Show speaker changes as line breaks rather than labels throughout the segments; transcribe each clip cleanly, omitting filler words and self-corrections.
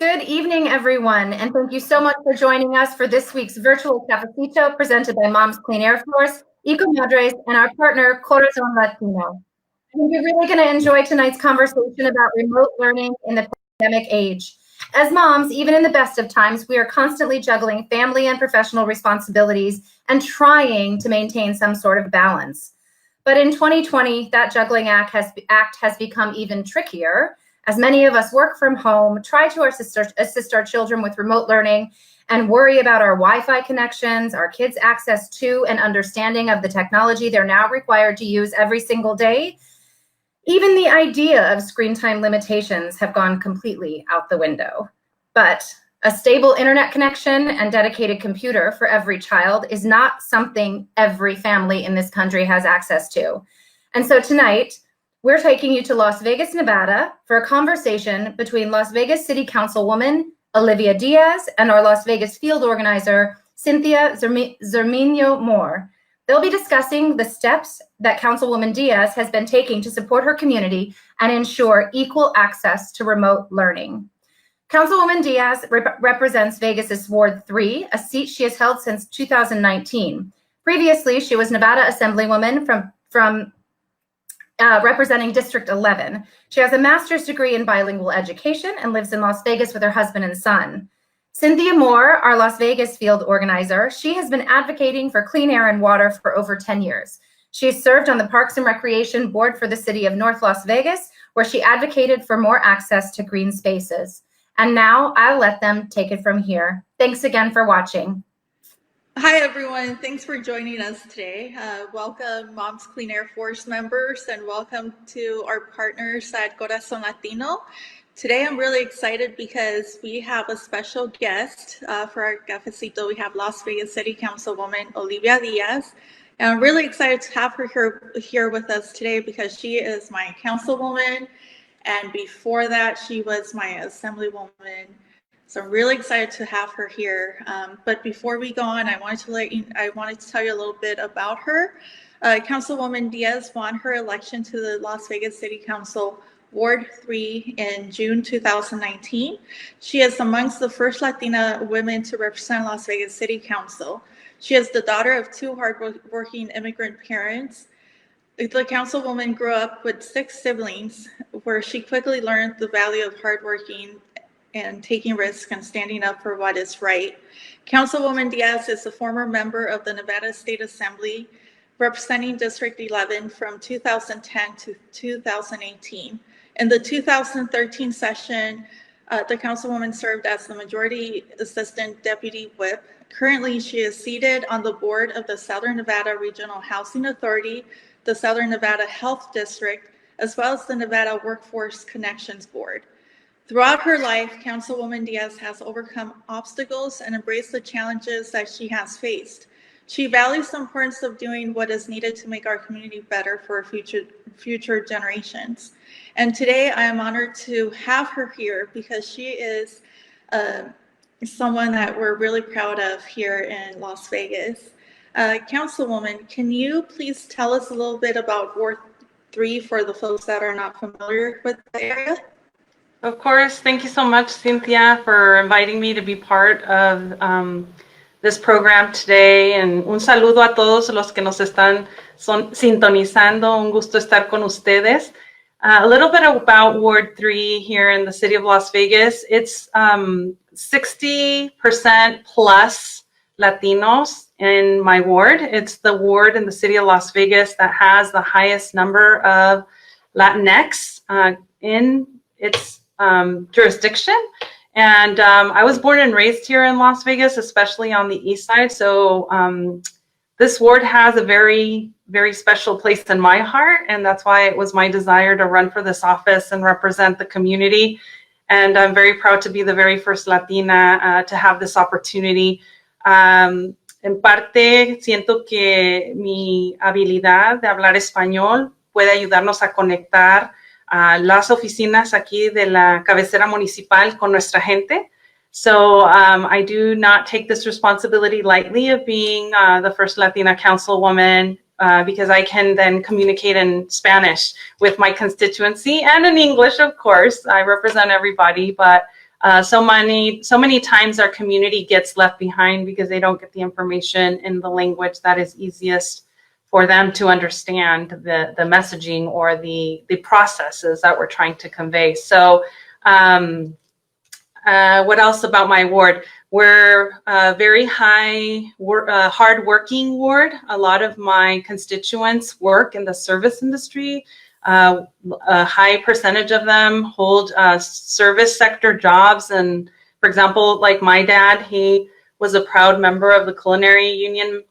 Good evening, everyone, and thank you so much for joining us for this week's Virtual Cafecito presented by Moms Clean Air Force, Eco Madres, and our partner, Corazon Latino. I think you're really going to enjoy tonight's conversation about remote learning in the pandemic age. As moms, even in the best of times, we are constantly juggling family and professional responsibilities and trying to maintain some sort of balance. But in 2020, that juggling act has become even trickier, as many of us work from home, try to assist our children with remote learning, and worry about our Wi-Fi connections, our kids' access to and understanding of the technology they're now required to use every single day. Even the idea of screen time limitations have gone completely out the window. But a stable internet connection and dedicated computer for every child is not something every family in this country has access to. And so tonight, we're taking you to Las Vegas, Nevada for a conversation between Las Vegas City Councilwoman Olivia Diaz and our Las Vegas field organizer, Cinthia Zermeño Moore. They'll be discussing the steps that Councilwoman Diaz has been taking to support her community and ensure equal access to remote learning. Councilwoman Diaz represents Vegas's Ward 3, a seat she has held since 2019. Previously, she was Nevada Assemblywoman from representing District 11. She has a master's degree in bilingual education and lives in Las Vegas with her husband and son. Cinthia Moore, our Las Vegas field organizer, she has been advocating for clean air and water for over 10 years. She has served on the Parks and Recreation Board for the city of North Las Vegas, where she advocated for more access to green spaces. And now I'll let them take it from here. Thanks again for watching.
Hi, everyone. Thanks for joining us today. Welcome, Moms Clean Air Force members, and welcome to our partners at Corazon Latino. Today, I'm really excited because we have a special guest for our cafecito. We have Las Vegas City Councilwoman Olivia Diaz. And I'm really excited to have her here with us today because she is my councilwoman. And before that, she was my assemblywoman. So I'm really excited to have her here. But before we go on, I wanted to tell you a little bit about her. Councilwoman Diaz won her election to the Las Vegas City Council Ward 3 in June 2019. She is amongst the first Latina women to represent Las Vegas City Council. She is the daughter of two hardworking immigrant parents. The councilwoman grew up with 6 siblings, where she quickly learned the value of hardworking and taking risks and standing up for what is right. Councilwoman Diaz is a former member of the Nevada State Assembly, representing District 11 from 2010 to 2018. In the 2013 session, the councilwoman served as the Majority Assistant Deputy Whip. Currently, she is seated on the board of the Southern Nevada Regional Housing Authority, the Southern Nevada Health District, as well as the Nevada Workforce Connections Board. Throughout her life, Councilwoman Diaz has overcome obstacles and embraced the challenges that she has faced. She values the importance of doing what is needed to make our community better for future generations. And today I am honored to have her here because she is someone that we're really proud of here in Las Vegas. Councilwoman, can you please tell us a little bit about Ward 3 for the folks that are not familiar with the area?
Of course. Thank you so much, Cinthia, for inviting me to be part of this program today. And un saludo a todos los que nos están sintonizando. Un gusto estar con ustedes. A little bit about Ward 3 here in the city of Las Vegas. It's 60% plus Latinos in my ward. It's the ward in the city of Las Vegas that has the highest number of Latinx in its jurisdiction. And I was born and raised here in Las Vegas, especially on the east side. So this ward has a very, very special place in my heart. And that's why it was my desire to run for this office and represent the community. And I'm very proud to be the very first Latina to have this opportunity. En parte, siento que mi habilidad de hablar español puede ayudarnos a conectar las oficinas aquí de la cabecera municipal con nuestra gente. So I do not take this responsibility lightly of being the first Latina councilwoman because I can then communicate in Spanish with my constituency and in English, of course. I represent everybody, but So many times our community gets left behind because they don't get the information in the language that is easiest for them to understand the messaging or the processes that we're trying to convey. So what else about my ward? We're a very hard-working ward. A lot of my constituents work in the service industry. A high percentage of them hold service sector jobs. And for example, like my dad, he was a proud member of the culinary union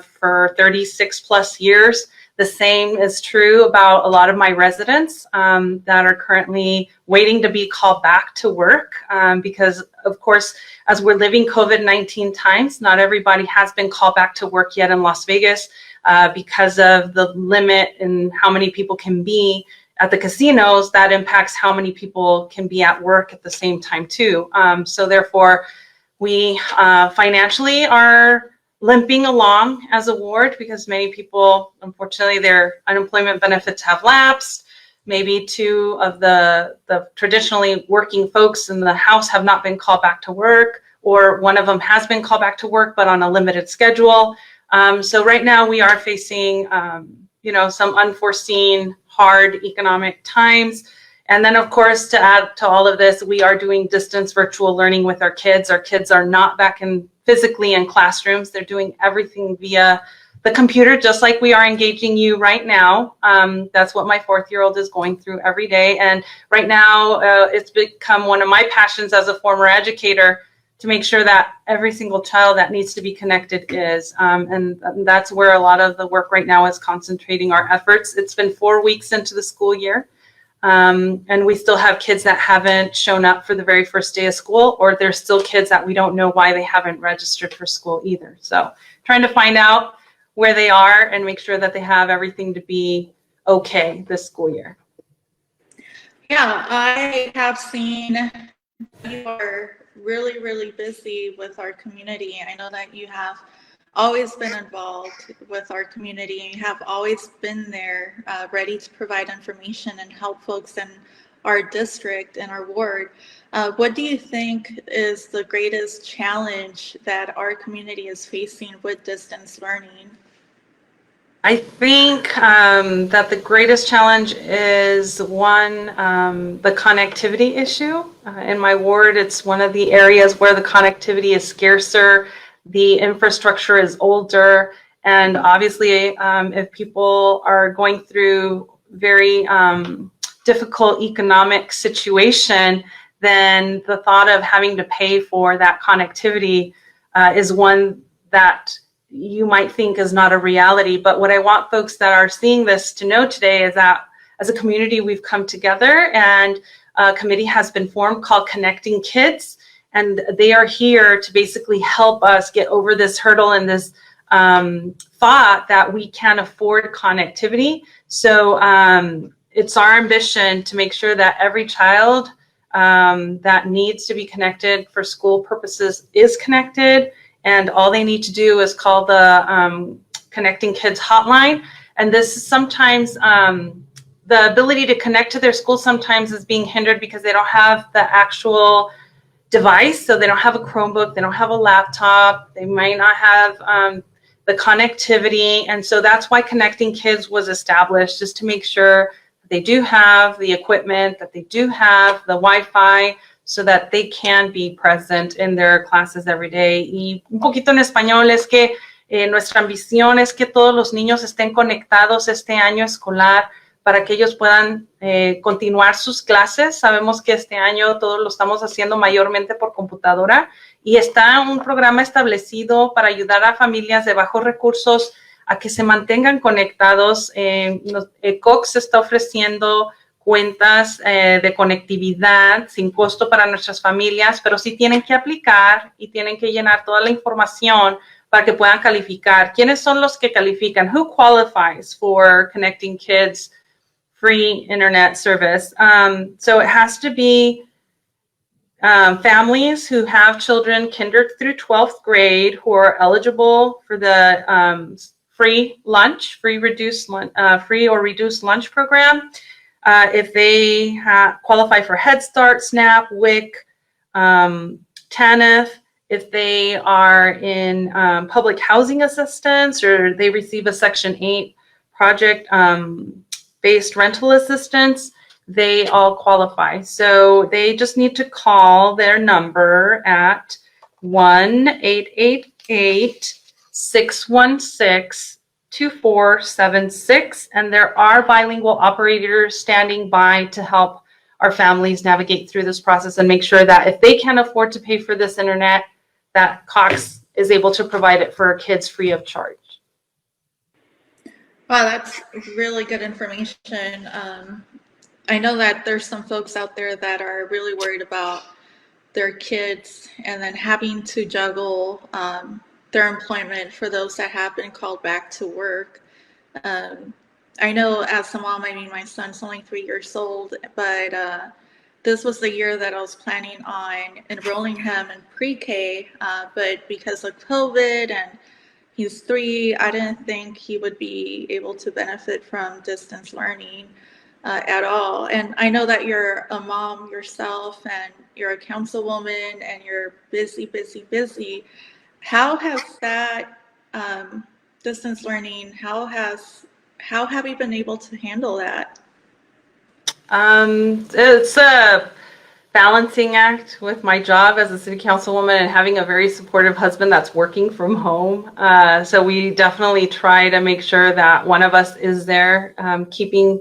for 36 plus years. The same is true about a lot of my residents that are currently waiting to be called back to work because, of course, as we're living COVID-19 times, not everybody has been called back to work yet in Las Vegas because of the limit in how many people can be at the casinos. That impacts how many people can be at work at the same time too. So therefore, we financially are limping along as a ward because many people, unfortunately, their unemployment benefits have lapsed. Maybe two of the traditionally working folks in the house have not been called back to work, or one of them has been called back to work, but on a limited schedule. So right now we are facing, some unforeseen hard economic times. And then, of course, to add to all of this, we are doing distance virtual learning with our kids. Our kids are not back physically in classrooms. They're doing everything via the computer, just like we are engaging you right now. That's what my 4th-year-old is going through every day. And right now, it's become one of my passions as a former educator to make sure that every single child that needs to be connected is. And that's where a lot of the work right now is concentrating our efforts. It's been 4 weeks into the school year. And we still have kids that haven't shown up for the very first day of school, or there's still kids that we don't know why they haven't registered for school either. So trying to find out where they are and make sure that they have everything to be okay this school year.
Yeah, I have seen you are really, really busy with our community. I know that you have always been involved with our community, and you have always been there ready to provide information and help folks in our district and our ward. What do you think is the greatest challenge that our community is facing with distance learning?
I think that the greatest challenge is one, the connectivity issue. In my ward, it's one of the areas where the connectivity is scarcer. The infrastructure is older, and obviously if people are going through very difficult economic situation, then the thought of having to pay for that connectivity is one that you might think is not a reality. But what I want folks that are seeing this to know today is that as a community, we've come together, and a committee has been formed called Connecting Kids. And they are here to basically help us get over this hurdle and this thought that we can't afford connectivity. So it's our ambition to make sure that every child that needs to be connected for school purposes is connected. And all they need to do is call the Connecting Kids hotline. And this is sometimes the ability to connect to their school sometimes is being hindered because they don't have the actual device. So they don't have a Chromebook, they don't have a laptop, they might not have the connectivity. And so that's why Connecting Kids was established, just to make sure that they do have the equipment, that they do have the Wi-Fi, so that they can be present in their classes every day. Y un poquito en español es que nuestra ambición es que todos los niños estén conectados este año escolar para que ellos puedan continuar sus clases. Sabemos que este año todo lo estamos haciendo mayormente por computadora, y está un programa establecido para ayudar a familias de bajos recursos a que se mantengan conectados. Cox está ofreciendo cuentas de conectividad sin costo para nuestras familias, pero sí tienen que aplicar y tienen que llenar toda la información para que puedan calificar. ¿Quiénes son los que califican? Who qualifies for Connecting Kids free internet service? So it has to be families who have children kinder through 12th grade who are eligible for the free lunch, free or reduced lunch program. If they qualify for Head Start, SNAP, WIC, TANF, if they are in public housing assistance or they receive a Section 8 project-based rental assistance, they all qualify. So they just need to call their number at 1-888-616-2476. And there are bilingual operators standing by to help our families navigate through this process and make sure that if they can't afford to pay for this internet, that Cox is able to provide it for kids free of charge.
Wow, that's really good information. I know that there's some folks out there that are really worried about their kids and then having to juggle their employment for those that have been called back to work. I know as a mom, I mean, my son's only 3 years old, but this was the year that I was planning on enrolling him in pre-K, but because of COVID and he's 3, I didn't think he would be able to benefit from distance learning at all. And I know that you're a mom yourself and you're a councilwoman and you're busy. How has that distance learning, how have you been able to handle that?
It's a balancing act with my job as a city councilwoman and having a very supportive husband that's working from home. So we definitely try to make sure that one of us is there, keeping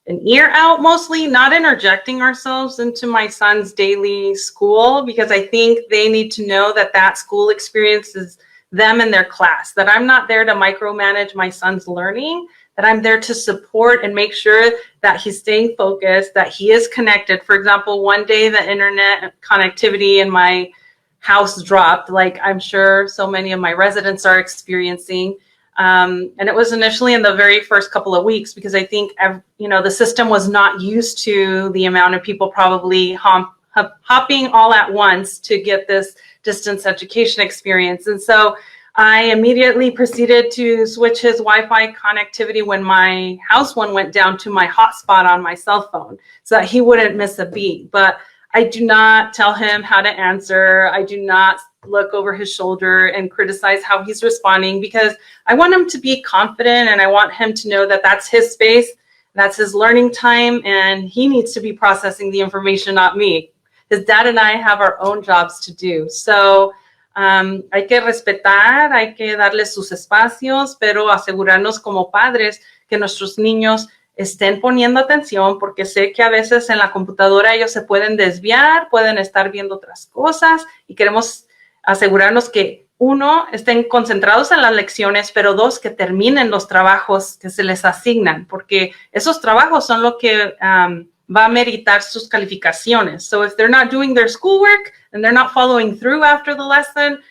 an ear out mostly, not interjecting ourselves into my son's daily school, because I think they need to know that that school experience is them and their class, that I'm not there to micromanage my son's learning, that I'm there to support and make sure that he's staying focused, that he is connected. For example, one day the internet connectivity in my house dropped, like I'm sure so many of my residents are experiencing. And it was initially in the very first couple of weeks because I think, the system was not used to the amount of people probably hopping all at once to get this distance education experience. And so I immediately proceeded to switch his Wi-Fi connectivity when my house one went down to my hotspot on my cell phone so that he wouldn't miss a beat. But I do not tell him how to answer. I do not look over his shoulder and criticize how he's responding, because I want him to be confident and I want him to know that that's his space, that's his learning time, and he needs to be processing the information, not me. His dad and I have our own jobs to do. So hay que respetar, hay que darles sus espacios, pero asegurarnos como padres que nuestros niños estén poniendo atención, porque sé que a veces en la computadora ellos se pueden desviar, pueden estar viendo otras cosas y queremos asegurarnos que uno, estén concentrados en las lecciones, pero dos, que terminen los trabajos que se les asignan, porque esos trabajos son lo que va a meritar sus calificaciones. So if they're not doing their schoolwork and they're not following through after the lesson,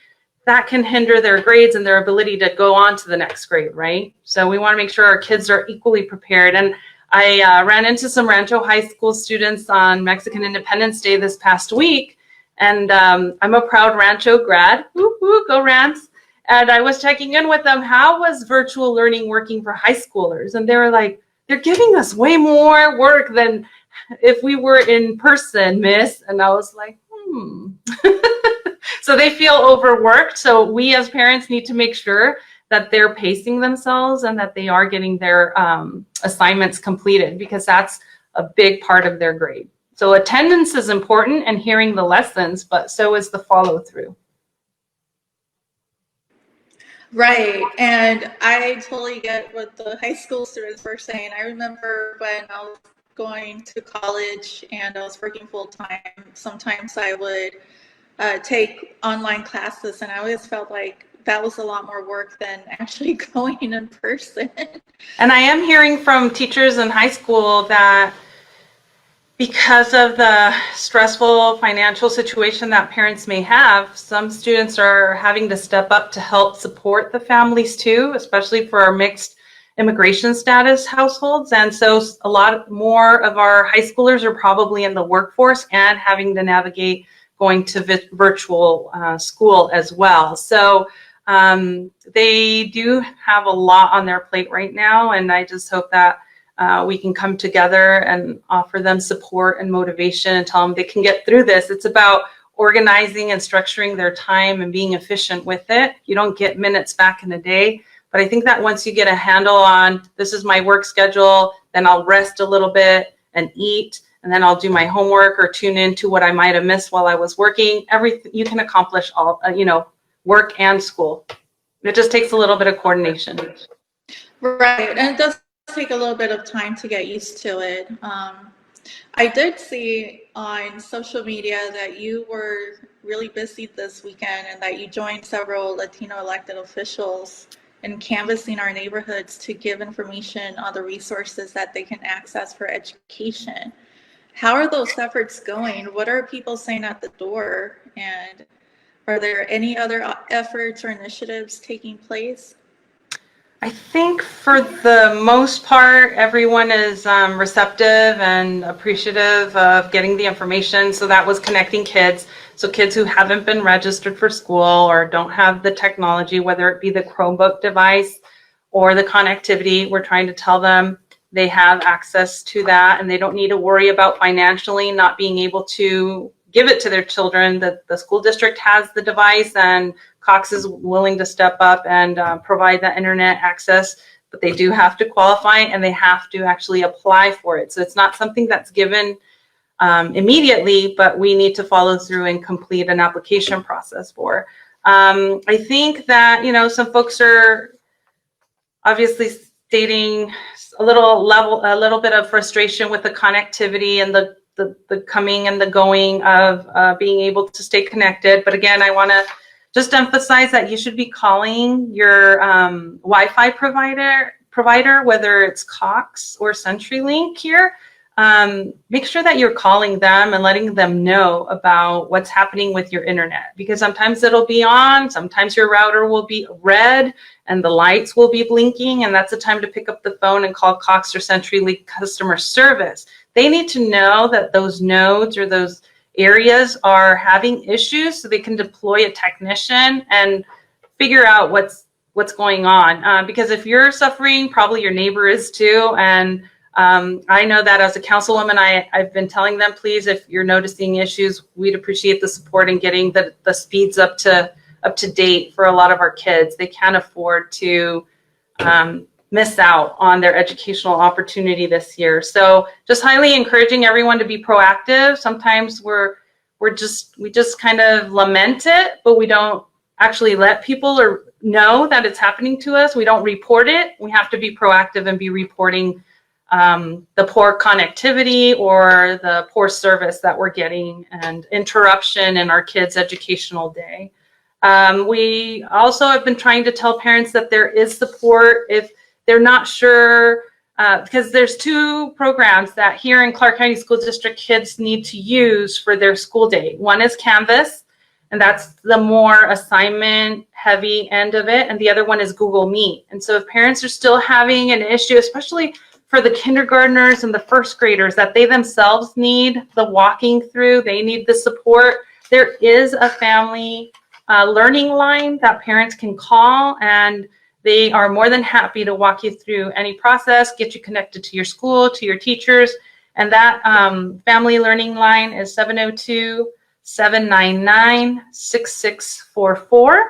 that can hinder their grades and their ability to go on to the next grade, right? So we want to make sure our kids are equally prepared. And I ran into some Rancho High School students on Mexican Independence Day this past week. And I'm a proud Rancho grad. Woo, woo, go Rams. And I was checking in with them. How was virtual learning working for high schoolers? And they were like, they're giving us way more work than if we were in person, miss. And I was like, So they feel overworked. So we as parents need to make sure that they're pacing themselves and that they are getting their assignments completed, because that's a big part of their grade. So attendance is important and hearing the lessons, but so is the follow through.
Right. And I totally get what the high school students were saying. I remember when I was going to college and I was working full time, sometimes I would take online classes, and I always felt like that was a lot more work than actually going in person.
And I am hearing from teachers in high school that because of the stressful financial situation that parents may have, some students are having to step up to help support the families too, especially for our mixed immigration status households. And so a lot more of our high schoolers are probably in the workforce and having to navigate going to virtual school as well. So they do have a lot on their plate right now, and I just hope that we can come together and offer them support and motivation and tell them they can get through this. It's about organizing and structuring their time and being efficient with it. You don't get minutes back in a day. But I think that once you get a handle on, this is my work schedule, then I'll rest a little bit and eat, and then I'll do my homework or tune into what I might have missed while I was working. Everything you can accomplish all, work and school. It just takes a little bit of coordination.
Right, and it does take a little bit of time to get used to it. I did see on social media that you were really busy this weekend and that you joined several Latino elected officials in canvassing our neighborhoods to give information on the resources that they can access for education. How are those efforts going? What are people saying at the door? And are there any other efforts or initiatives taking place?
I think for the most part, everyone is receptive and appreciative of getting the information. So that was connecting kids. So kids who haven't been registered for school or don't have the technology, whether it be the Chromebook device or the connectivity, we're trying to tell them they have access to that and they don't need to worry about financially not being able to give it to their children. That the school district has the device and Cox is willing to step up and provide that internet access, but they do have to qualify and they have to actually apply for it. So it's not something that's given immediately, but we need to follow through and complete an application process for. I think that, some folks are obviously stating a little bit of frustration with the connectivity and the coming and the going of being able to stay connected. But again, I want to just emphasize that you should be calling your Wi-Fi provider, whether it's Cox or CenturyLink here. Make sure that you're calling them and letting them know about what's happening with your internet, because sometimes it'll be on, sometimes your router will be red and the lights will be blinking, and that's the time to pick up the phone and call Cox or CenturyLink customer service. They need to know that those nodes or those areas are having issues so they can deploy a technician and figure out what's going on. Because if you're suffering, probably your neighbor is too. And I know that as a councilwoman, I've been telling them, please, if you're noticing issues, we'd appreciate the support in getting the speeds up to date for a lot of our kids. They can't afford to miss out on their educational opportunity this year. So just highly encouraging everyone to be proactive. Sometimes we just kind of lament it, but we don't actually let people know that it's happening to us. We don't report it. We have to be proactive and be reporting the poor connectivity or the poor service that we're getting and interruption in our kids' educational day. We also have been trying to tell parents that there is support if they're not sure, because there's two programs that here in Clark County School District kids need to use for their school day. One is Canvas, and that's the more assignment heavy end of it. And the other one is Google Meet. And so if parents are still having an issue, especially for the kindergartners and the first graders, that they themselves need the walking through, they need the support, there is a family learning line that parents can call, and they are more than happy to walk you through any process, get you connected to your school, to your teachers. And that family learning line is 702-799-6644.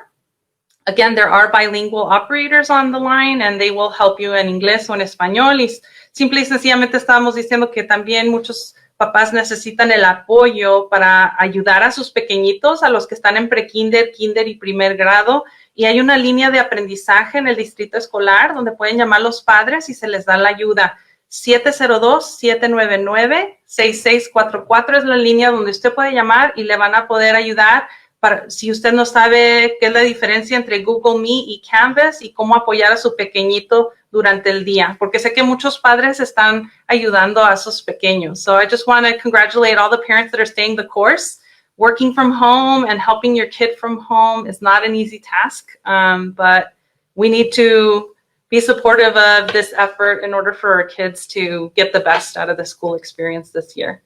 Again, there are bilingual operators on the line and they will help you en inglés o en español. Y simple y sencillamente estamos diciendo que también muchos papás necesitan el apoyo para ayudar a sus pequeñitos, a los que están en prekinder, kinder y primer grado. Y hay una línea de aprendizaje en el distrito escolar donde pueden llamar los padres y se les da la ayuda. 702-799-6644 es la línea donde usted puede llamar y le van a poder ayudar para, si usted no sabe qué es la diferencia entre Google Meet y Canvas y cómo apoyar a su pequeñito durante el día, porque sé que muchos padres están ayudando a sus pequeños. So I just want to congratulate all the parents that are staying the course. Working from home and helping your kid from home is not an easy task, but we need to be supportive of this effort in order for our kids to get the best out of the school experience this year.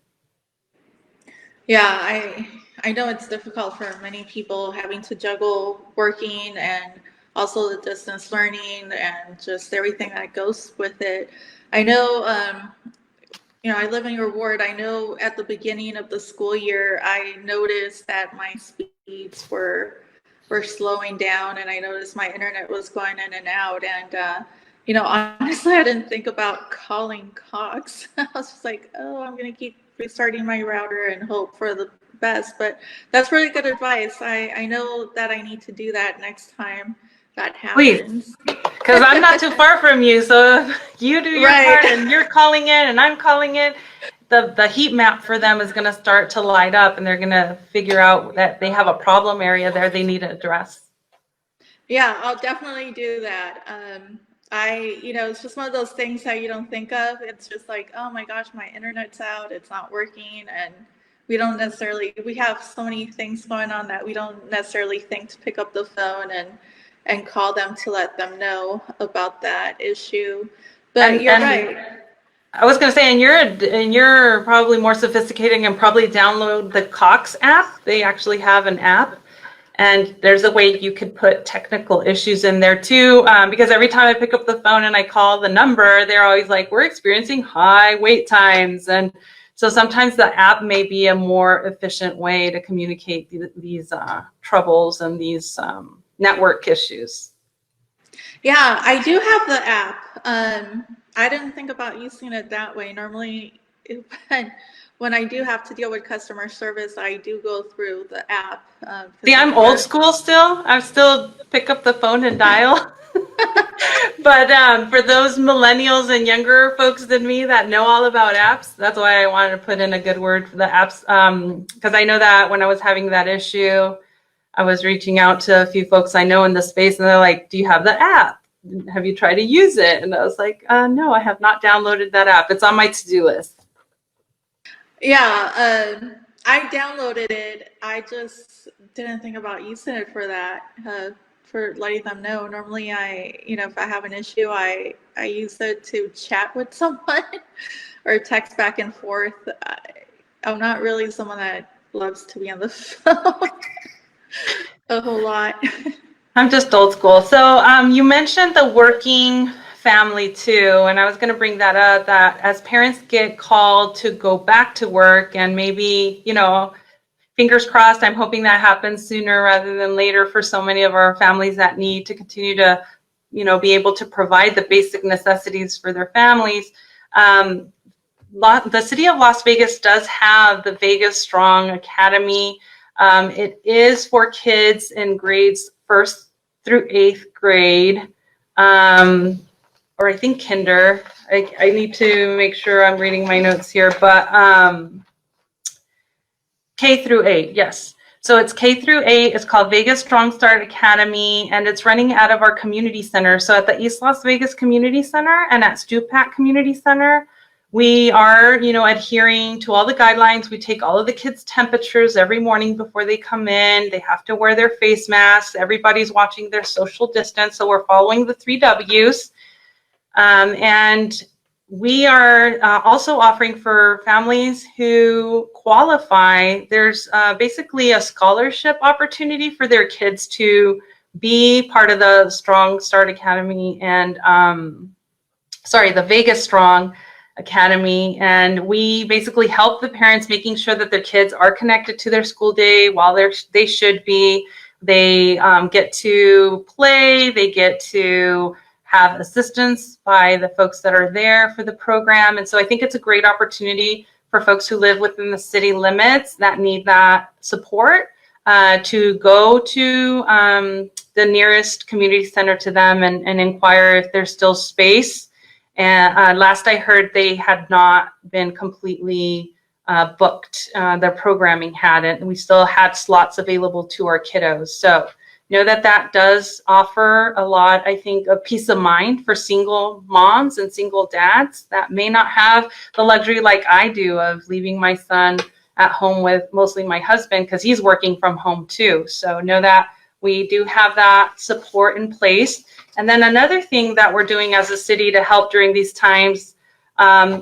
Yeah, I know it's difficult for many people having to juggle working and also the distance learning and just everything that goes with it. I know I live in your ward. I know at the beginning of the school year, I noticed that my speeds were slowing down, and I noticed my internet was going in and out. And honestly, I didn't think about calling Cox. I was just like, oh, I'm gonna keep restarting my router and hope for the best. But that's really good advice. I know that I need to do that next time that happens.
Because I'm not too far from you, so if you do your part and you're calling in and I'm calling in, the heat map for them is going to start to light up, and they're going to figure out that they have a problem area there they need to address.
Yeah, I'll definitely do that. It's just one of those things that you don't think of. It's just like, oh my gosh, my internet's out, it's not working, and we have so many things going on that we don't necessarily think to pick up the phone and call them to let them know about that issue. But you're right.
I was going to say, and you're probably more sophisticated and probably download the Cox app. They actually have an app, and there's a way you could put technical issues in there too. Because every time I pick up the phone and I call the number, they're always like, we're experiencing high wait times. And so sometimes the app may be a more efficient way to communicate these troubles and these network issues.
Yeah, I do have the app. I didn't think about using it that way. Normally, when I do have to deal with customer service, I do go through the app.
See, I'm old school still. I still pick up the phone and dial. But for those millennials and younger folks than me that know all about apps, that's why I wanted to put in a good word for the apps. Because I know that when I was having that issue, I was reaching out to a few folks I know in the space, and they're like, do you have the app? Have you tried to use it? And I was like, no, I have not downloaded that app. It's on my to-do list.
Yeah, I downloaded it. I just didn't think about using it for that, for letting them know. Normally, if I have an issue, I use it to chat with someone or text back and forth. I'm not really someone that loves to be on the phone a whole lot.
I'm just old school. So you mentioned the working family too, and I was going to bring that up, that as parents get called to go back to work, and maybe, fingers crossed, I'm hoping that happens sooner rather than later for so many of our families that need to continue to, be able to provide the basic necessities for their families. The city of Las Vegas does have the Vegas Strong Academy. It is for kids in grades 1st through 8th grade, or I think kinder. I need to make sure I'm reading my notes here, but K through 8, yes. So it's K through 8. It's called Vegas Strong Start Academy, and it's running out of our community center. So at the East Las Vegas Community Center and at Stupak Community Center, we are, adhering to all the guidelines. We take all of the kids' temperatures every morning before they come in. They have to wear their face masks. Everybody's watching their social distance. So we're following the 3 W's. And we are also offering for families who qualify. There's basically a scholarship opportunity for their kids to be part of the Strong Start Academy and, the Vegas Strong Academy, and we basically help the parents making sure that their kids are connected to their school day while they should be. They get to play, they get to have assistance by the folks that are there for the program. And so I think it's a great opportunity for folks who live within the city limits that need that support to go to the nearest community center to them and inquire if there's still space. And last I heard, they had not been completely booked. Their programming hadn't, and we still had slots available to our kiddos. So know that does offer a lot, I think, of peace of mind for single moms and single dads that may not have the luxury like I do of leaving my son at home with mostly my husband because he's working from home too. So know that we do have that support in place. And then another thing that we're doing as a city to help during these times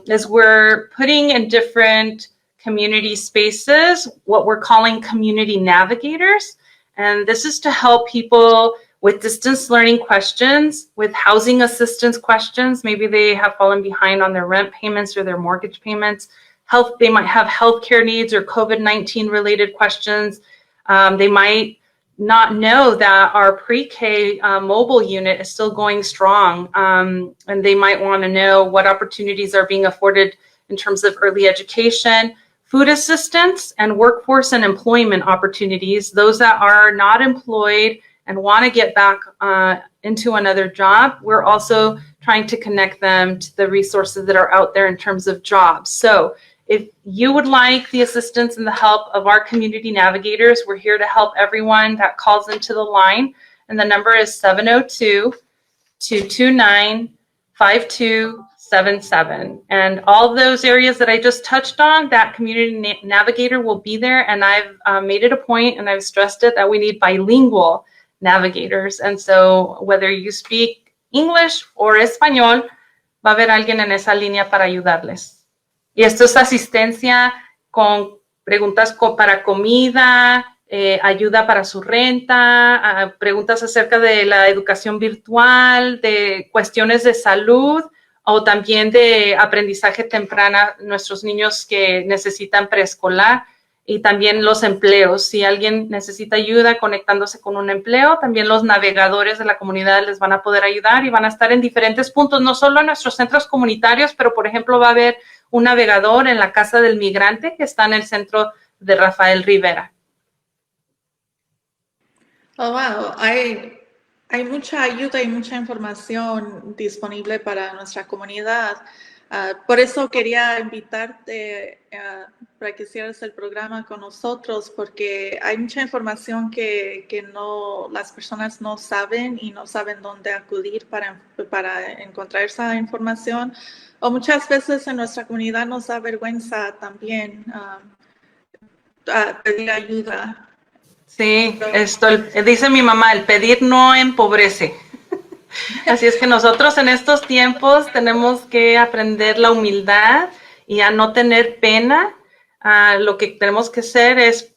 is we're putting in different community spaces what we're calling community navigators. And this is to help people with distance learning questions, with housing assistance questions. Maybe they have fallen behind on their rent payments or their mortgage payments. They might have healthcare needs or COVID-19 related questions. They might not know that our pre-K mobile unit is still going strong. And they might want to know what opportunities are being afforded in terms of early education, food assistance, and workforce and employment opportunities. Those that are not employed and want to get back into another job, we're also trying to connect them to the resources that are out there in terms of jobs. So if you would like the assistance and the help of our community navigators, we're here to help everyone that calls into the line. And the number is 702-229-5277. And all those areas that I just touched on, that community navigator will be there. And I've made it a point, and I've stressed it, that we need bilingual navigators. And so whether you speak English or Español, va a haber alguien en esa línea para ayudarles. Y esto es asistencia con preguntas para comida, ayuda para su renta, preguntas acerca de la educación virtual, de cuestiones de salud o también de aprendizaje temprana, nuestros niños que necesitan preescolar. Y también los empleos. Si alguien necesita ayuda conectándose con un empleo, también los navegadores de la comunidad les van a poder ayudar y van a estar en diferentes puntos, no solo en nuestros centros comunitarios, pero por ejemplo va a haber un navegador en la Casa del Migrante que está en el centro de Rafael Rivera.
Oh, wow. Hay mucha ayuda y mucha información disponible para nuestra comunidad. Por eso quería invitarte para que hicieras el programa con nosotros, porque hay mucha información que las personas no saben y no saben dónde acudir para encontrar esa información. O muchas veces en nuestra comunidad nos da vergüenza también pedir ayuda.
Sí, dice mi mamá, el pedir no empobrece. Así es que nosotros en estos tiempos tenemos que aprender la humildad y a no tener pena. Lo que tenemos que hacer es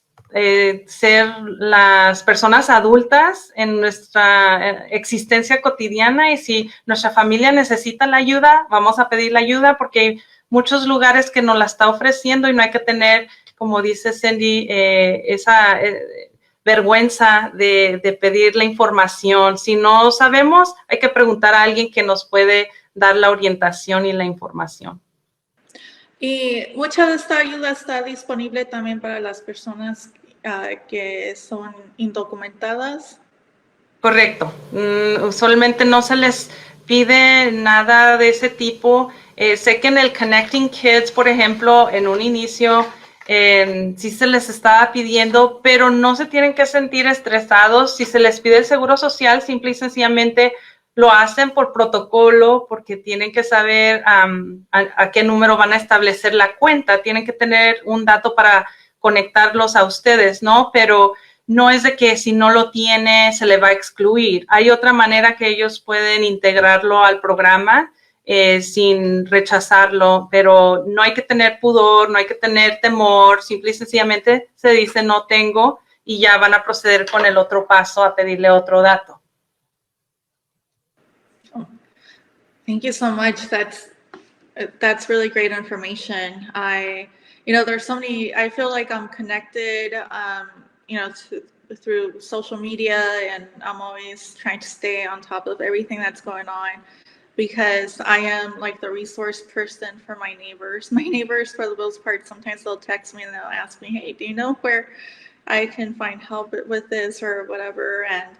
ser las personas adultas en nuestra existencia cotidiana, y si nuestra familia necesita la ayuda, vamos a pedir la ayuda, porque hay muchos lugares que nos la está ofreciendo y no hay que tener, como dice Cindy, esa vergüenza de pedir la información. Si no sabemos, hay que preguntar a alguien que nos puede dar la orientación y la información.
Y mucha de esta ayuda está disponible también para las personas que son indocumentadas.
Correcto. Usualmente no se les pide nada de ese tipo. Sé que en el Connecting Kids, por ejemplo, en un inicio sí se les estaba pidiendo, pero no se tienen que sentir estresados. Si se les pide el seguro social, simple y sencillamente lo hacen por protocolo, porque tienen que saber a qué número van a establecer la cuenta. Tienen que tener un dato para conectarlos a ustedes, ¿no? Pero no es de que si no lo tiene se le va a excluir. Hay otra manera que ellos pueden integrarlo al programa sin rechazarlo, pero no hay que tener pudor, no hay que tener temor. Simple y sencillamente se dice no tengo y ya van a proceder con el otro paso a pedirle otro dato.
Thank you so much. That's really great information. There's so many, I feel like I'm connected, through social media, and I'm always trying to stay on top of everything that's going on, because I am like the resource person for my neighbors. My neighbors, for the most part, sometimes they'll text me and they'll ask me, hey, do you know where I can find help with this or whatever? And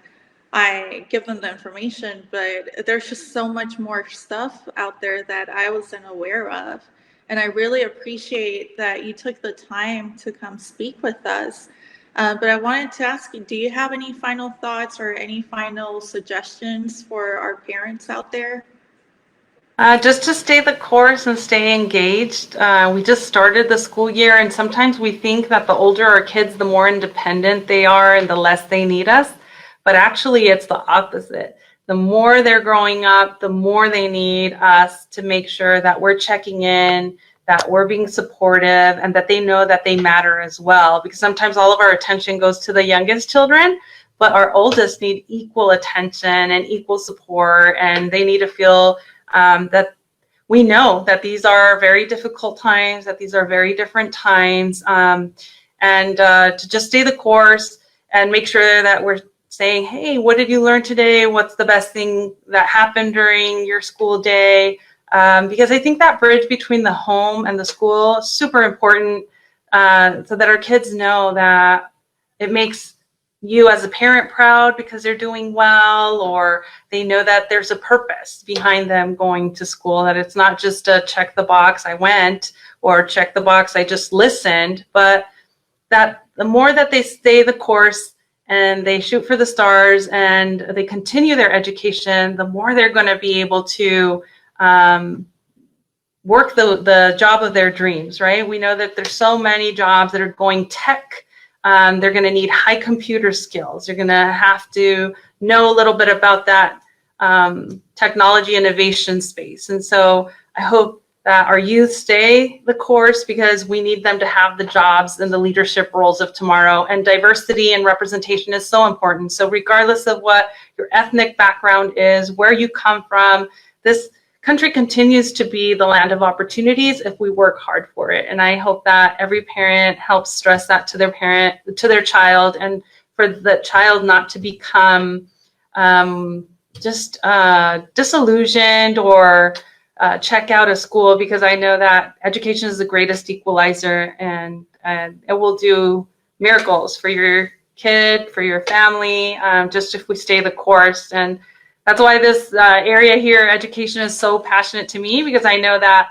I give them the information, but there's just so much more stuff out there that I wasn't aware of. And I really appreciate that you took the time to come speak with us. But I wanted to ask you, do you have any final thoughts or any final suggestions for our parents out there?
Just to stay the course and stay engaged. We just started the school year, and sometimes we think that the older our kids, the more independent they are and the less they need us. But actually, it's the opposite. The more they're growing up, the more they need us to make sure that we're checking in, that we're being supportive, and that they know that they matter as well. Because sometimes all of our attention goes to the youngest children, but our oldest need equal attention and equal support, and they need to feel that we know that these are very difficult times, that these are very different times, and to just stay the course and make sure that we're saying, hey, what did you learn today? What's the best thing that happened during your school day? Because I think that bridge between the home and the school is super important, so that our kids know that it makes you as a parent proud because they're doing well, or they know that there's a purpose behind them going to school, that it's not just a check the box, I went, or check the box, I just listened, but that the more that they stay the course and they shoot for the stars and they continue their education, the more they're going to be able to work the job of their dreams, right? We know that there's so many jobs that are going tech. They're going to need high computer skills. You're going to have to know a little bit about that technology innovation space. And so I hope that our youth stay the course, because we need them to have the jobs and the leadership roles of tomorrow. And diversity and representation is so important. So regardless of what your ethnic background is, where you come from, this country continues to be the land of opportunities if we work hard for it. And I hope that every parent helps stress that to their child, and for the child not to become just disillusioned or check out of school, because I know that education is the greatest equalizer, and it will do miracles for your kid, for your family, just if we stay the course. And that's why this area here, education, is so passionate to me, because I know that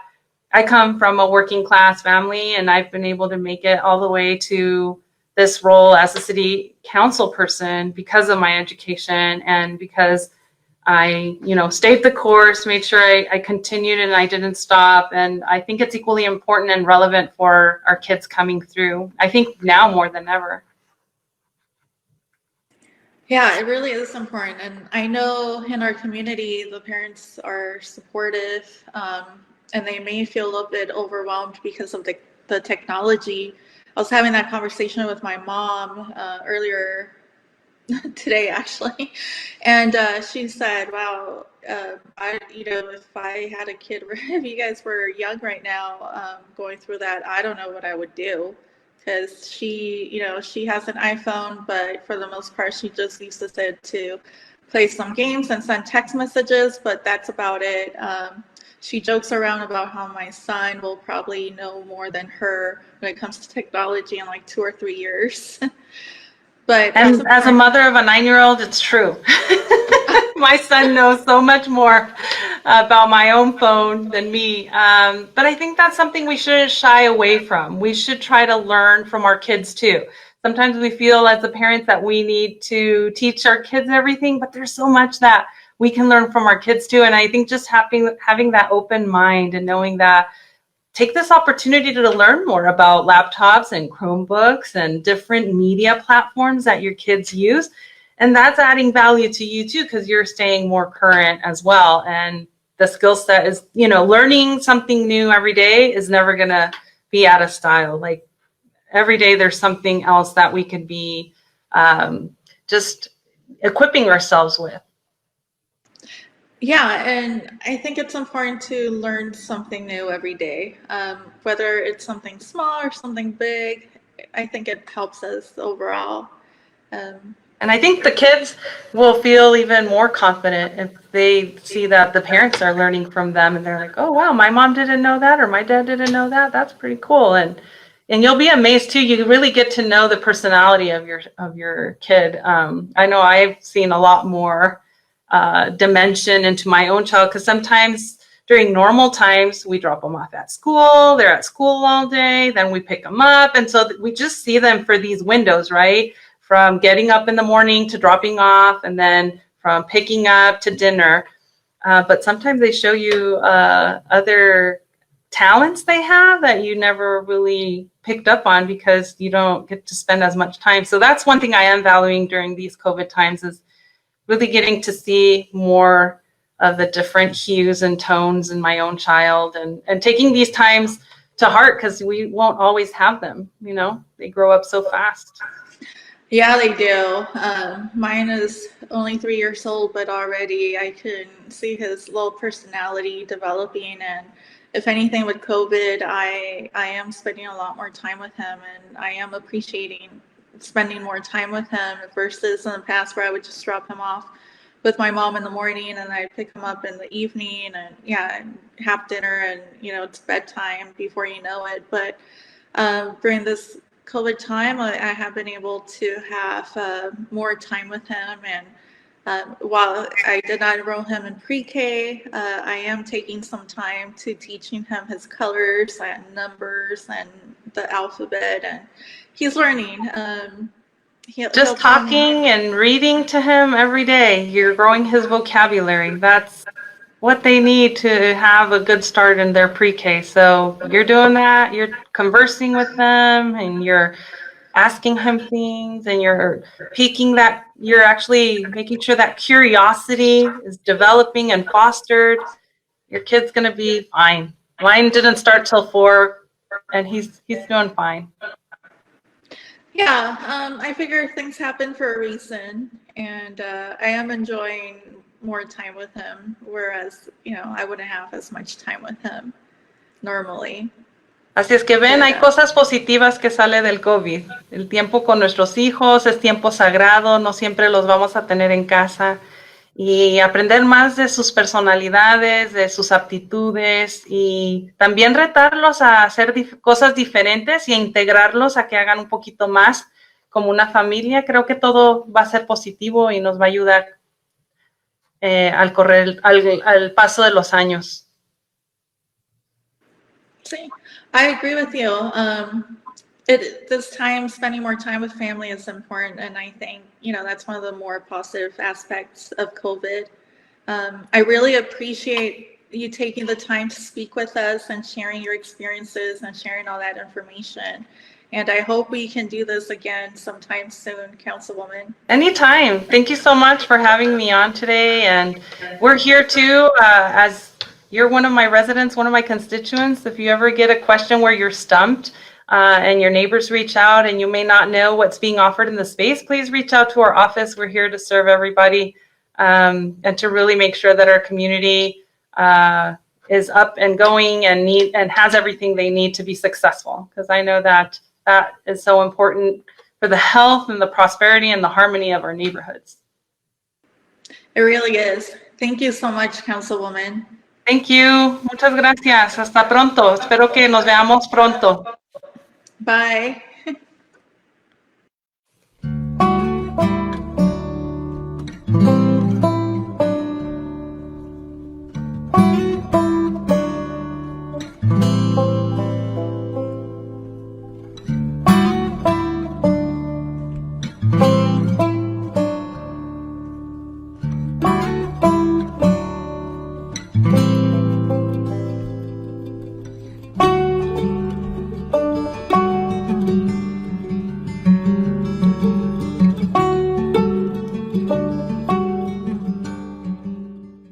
I come from a working class family, and I've been able to make it all the way to this role as a city council person because of my education, and because I, stayed the course, made sure I continued and I didn't stop. And I think it's equally important and relevant for our kids coming through. I think now more than ever.
Yeah, it really is important. And I know in our community, the parents are supportive, and they may feel a little bit overwhelmed because of the technology. I was having that conversation with my mom earlier today, actually, and she said, wow, if I had a kid, if you guys were young right now going through that, I don't know what I would do. Because she has an iPhone, but for the most part, she just uses it to play some games and send text messages, but that's about it. She jokes around about how my son will probably know more than her when it comes to technology in like 2 or 3 years. But
as a mother of a 9-year-old, it's true. My son knows so much more about my own phone than me. But I think that's something we shouldn't shy away from. We should try to learn from our kids too. Sometimes we feel as a parent that we need to teach our kids everything, but there's so much that we can learn from our kids too. And I think just having that open mind and knowing that, take this opportunity to learn more about laptops and Chromebooks and different media platforms that your kids use. And that's adding value to you too, because you're staying more current as well. And the skill set is, learning something new every day is never going to be out of style. Like every day there's something else that we could be just equipping ourselves with.
Yeah, and I think it's important to learn something new every day, whether it's something small or something big. I think it helps us overall.
And I think the kids will feel even more confident if they see that the parents are learning from them, and they're like, oh, wow, my mom didn't know that, or my dad didn't know that. That's pretty cool. And you'll be amazed too. You really get to know the personality of your kid. I know I've seen a lot more dimension into my own child, because sometimes during normal times we drop them off at school, they're at school all day, then we pick them up, and so we just see them for these windows, right? From getting up in the morning to dropping off, and then from picking up to dinner. But sometimes they show you other talents they have that you never really picked up on because you don't get to spend as much time. So that's one thing I am valuing during these COVID times, is really getting to see more of the different hues and tones in my own child, and taking these times to heart, because we won't always have them. They grow up so fast.
Yeah, they do. Mine is only 3 years old, but already I can see his little personality developing. And if anything, with COVID, I am spending a lot more time with him, and I am appreciating spending more time with him versus in the past where I would just drop him off with my mom in the morning and I'd pick him up in the evening and and have dinner and it's bedtime before you know it. But during this COVID time, I have been able to have more time with him. And while I did not enroll him in pre-K, I am taking some time to teaching him his colors and numbers and the alphabet, and he's learning.
Just talking and reading to him every day, you're growing his vocabulary. That's what they need to have a good start in their pre-K. So you're doing that, you're conversing with them, and you're asking him things, and you're piquing that, you're actually making sure that curiosity is developing and fostered. Your kid's going to be fine. Mine didn't start till 4, and he's doing fine.
Yeah, I figure things happen for a reason, and I am enjoying more time with him, whereas, I wouldn't have as much time with him normally.
Así es que ven, hay cosas positivas que sale del COVID. El tiempo con nuestros hijos es tiempo sagrado, no siempre los vamos a tener en casa. Y aprender más de sus personalidades, de sus aptitudes, y también retarlos a hacer cosas diferentes y a integrarlos a que hagan un poquito más como una familia. Creo que todo va a ser positivo y nos va a ayudar al paso de los años.
Sí, I agree with you. This time, spending more time with family is important, and I think that's one of the more positive aspects of COVID. I really appreciate you taking the time to speak with us and sharing your experiences and sharing all that information. And I hope we can do this again sometime soon, Councilwoman.
Anytime. Thank you so much for having me on today. And we're here too, as you're one of my residents, one of my constituents. If you ever get a question where you're stumped, and your neighbors reach out and you may not know what's being offered in the space, please reach out to our office. We're here to serve everybody, and to really make sure that our community is up and going and has everything they need to be successful. Because I know that is so important for the health and the prosperity and the harmony of our neighborhoods.
It really is. Thank you so much, Councilwoman.
Thank you. Muchas gracias. Hasta pronto. Espero que nos veamos pronto.
Bye.